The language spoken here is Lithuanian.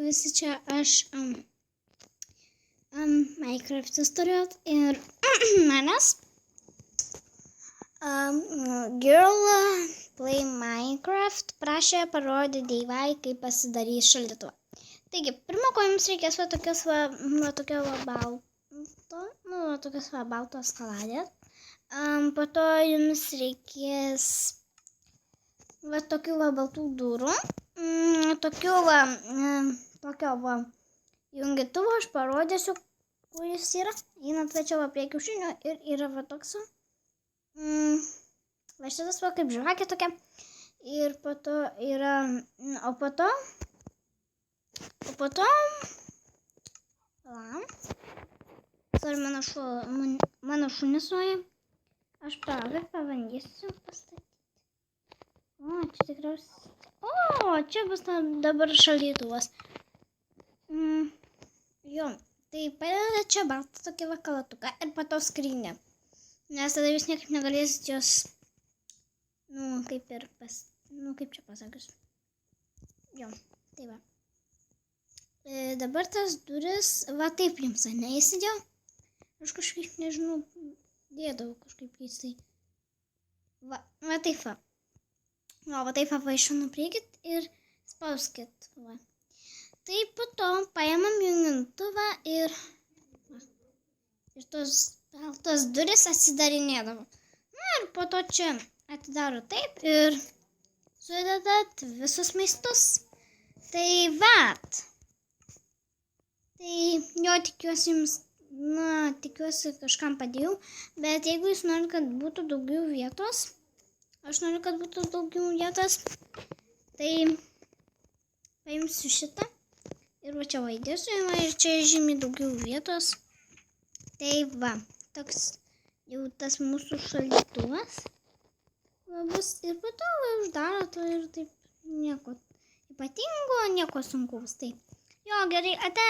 sveiki visi, čia aš Minecraftis turėjot ir manęs Girl Play Minecraft prašė parodyti Deivai, kaip pasidarys šaldytuvą. Taigi, pirma, ko jums reikės tokios baltos kaladės. Po to jums reikės tokių baltų durų. Tokio jungituvo aš parodysiu, kur jis yra. Einat tačiau prie kiaušinio ir yra toks. Šitas kaip žvakė tokia. Ir po to yra, o po to, mano šunis nuoja. Aš pabandysiu pastatyti. Čia tikriausiai. Čia bus dabar šaldytuvas. Tai padeda čia baltą tokį kalatuką ir po to skrynią. Nes tada jūs niekaip negalėsit jos, kaip čia pasakius. Tai va. Dabar tas duris, taip jums, neįsidėjau. Aš kažkaip, nežinau, dėdavau kažkaip keistai. Taip va. Taip va, iššonu priekit ir spauskit. Tai po to paėmam jungintuvą ir tos duris atsidarinėdavo. Ir po to čia atidaro taip ir sudedat visus maistus. Tai vat. Tai tikiuosi jums, tikiuosi kažkam padėjau, bet jeigu jūs norite, kad būtų daugiau vietos, aš noriu, kad būtų daugiau vietos, tai paimsiu šitą ir čia įdėsiu ir čia žymiai daugiau vietos. Tai va, toks jau tas mūsų šaldytuvas bus ir po to uždaro to ir taip nieko ypatingo, nieko sunkaus. Tai gerai, ate.